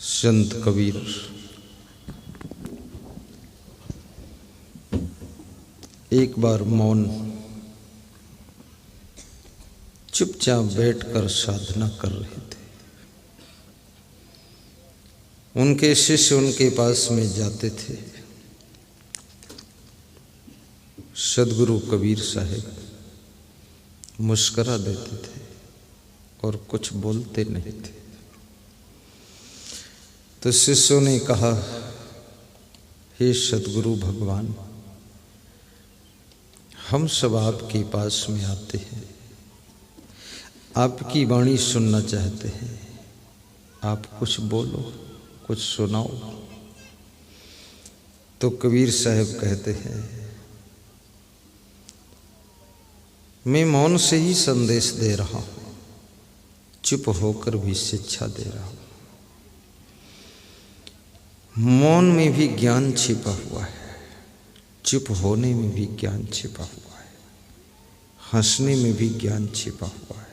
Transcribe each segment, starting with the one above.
संत कबीर। एक बार मौन चुपचाप बैठकर साधना कर रहे थे। उनके शिष्य उनके पास में जाते थे। सद्गुरु कबीर साहब मुस्करा देते थे और कुछ बोलते नहीं थे। तो शिष्यों ने कहा, हे सद्गुरु भगवान, हम सब आपके पास में आते हैं, आपकी वाणी सुनना चाहते हैं। आप कुछ बोलो, कुछ सुनाओ। तो कबीर साहब कहते हैं, मैं मौन से ही संदेश दे रहा हूं, चुप होकर भी शिक्षा दे रहा हूं। मौन में भी ज्ञान छिपा हुआ है, चुप होने में भी ज्ञान छिपा हुआ है, हंसने में भी ज्ञान छिपा हुआ है,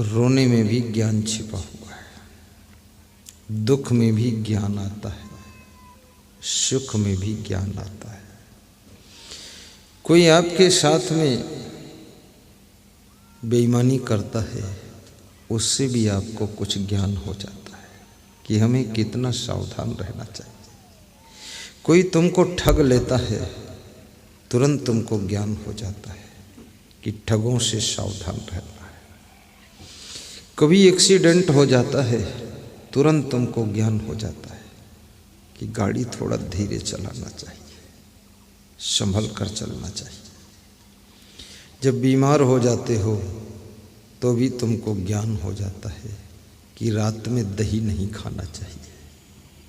रोने में भी ज्ञान छिपा हुआ है, दुख में भी ज्ञान आता है, सुख में भी ज्ञान आता है। कोई आपके साथ में बेईमानी करता है, उससे भी आपको कुछ ज्ञान हो जाता है कि हमें कितना सावधान रहना चाहिए। कोई तुमको ठग लेता है, तुरंत तुमको ज्ञान हो जाता है कि ठगों से सावधान रहना है। कभी एक्सीडेंट हो जाता है, तुरंत तुमको ज्ञान हो जाता है कि गाड़ी थोड़ा धीरे चलाना चाहिए, संभल कर चलना चाहिए। जब बीमार हो जाते हो तो भी तुमको ज्ञान हो जाता है कि रात में दही नहीं खाना चाहिए,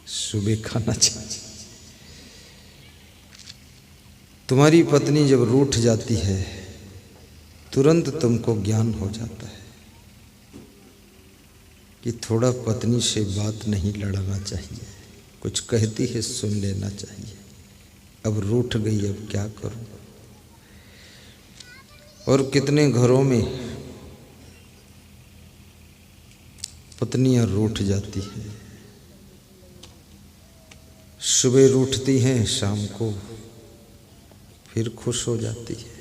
सुबह खाना चाहिए। तुम्हारी पत्नी जब रूठ जाती है, तुरंत तुमको ज्ञान हो जाता है कि थोड़ा पत्नी से बात नहीं लड़ाना चाहिए, कुछ कहती है सुन लेना चाहिए। अब रूठ गई, अब क्या करूं। और कितने घरों में पत्नियां रूठ जाती हैं, सुबह रूठती हैं, शाम को फिर खुश हो जाती है।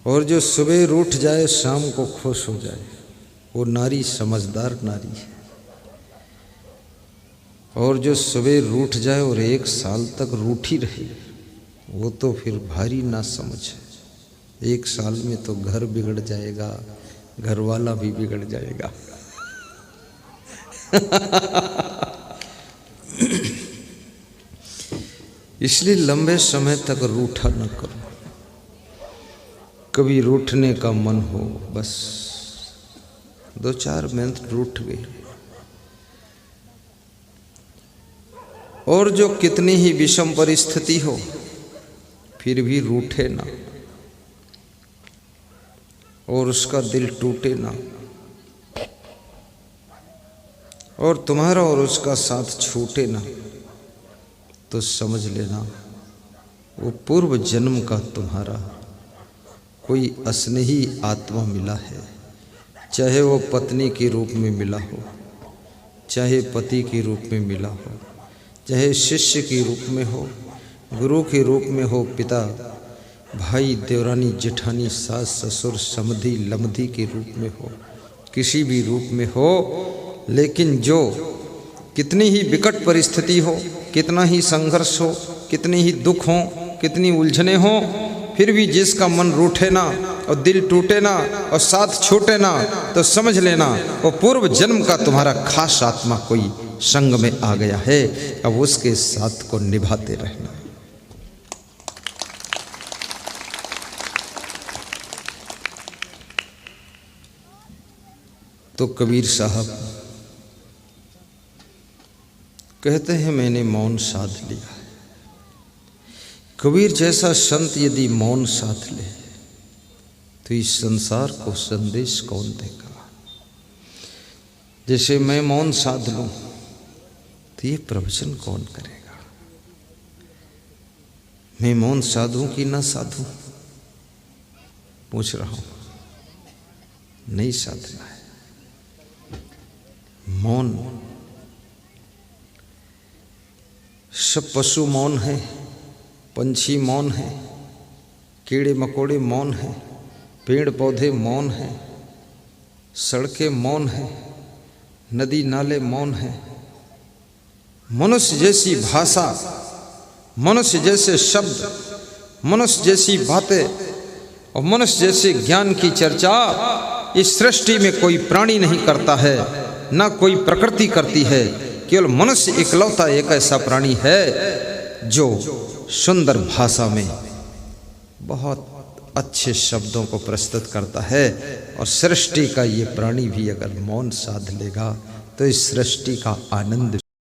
और जो सुबह रूठ जाए, शाम को खुश हो जाए, वो नारी समझदार नारी है। और जो सुबह रूठ जाए और 1 साल तक रूठी रहे, वो तो फिर भारी ना समझ है। 1 साल में तो घर बिगड़ जाएगा, घर वाला भी बिगड़ जाएगा। इसलिए लंबे समय तक रूठा न करो। कभी रूठने का मन हो, बस 2-4 मिनट रूठ गए। और जो कितनी ही विषम परिस्थिति हो, फिर भी रूठे ना और उसका दिल टूटे ना, और तुम्हारा और उसका साथ छूटे ना, तो समझ लेना वो पूर्व जन्म का तुम्हारा कोई अस्नेही आत्मा मिला है। चाहे वो पत्नी के रूप में मिला हो, चाहे पति के रूप में मिला हो, चाहे शिष्य के रूप में हो, गुरु के रूप में हो, पिता भाई देवरानी जेठानी सास ससुर समधी लमधी के रूप में हो, किसी भी रूप में हो। लेकिन जो कितनी ही विकट परिस्थिति हो, कितना ही संघर्ष हो, कितनी ही दुख हो, कितनी उलझने हो, फिर भी जिसका मन रूठे ना और दिल टूटे ना और साथ छूटे ना, तो समझ लेना वो पूर्व जन्म का तुम्हारा खास आत्मा कोई संग में आ गया है। अब उसके साथ को निभाते रहना। तो कबीर साहब कहते हैं, मैंने मौन साध लिया है। कबीर जैसा संत यदि मौन साध ले तो इस संसार को संदेश कौन देगा। जैसे मैं मौन साध लूं तो ये प्रवचन कौन करेगा। मैं मौन साधूं कि ना साधूं, पूछ रहा हूं। नहीं साधना है। मौन। सब पशु मौन है, पंछी मौन है, कीड़े मकोड़े मौन है, पेड़ पौधे मौन है, सड़कें मौन है, नदी नाले मौन है। मनुष्य जैसी भाषा, मनुष्य जैसे शब्द, मनुष्य जैसी बातें और मनुष्य जैसे ज्ञान की चर्चा इस सृष्टि में कोई प्राणी नहीं करता है, ना कोई प्रकृति करती है। केवल मनुष्य इकलौता एक ऐसा प्राणी है जो सुंदर भाषा में बहुत अच्छे शब्दों को प्रस्तुत करता है। और सृष्टि का ये प्राणी भी अगर मौन साध लेगा तो इस सृष्टि का आनंद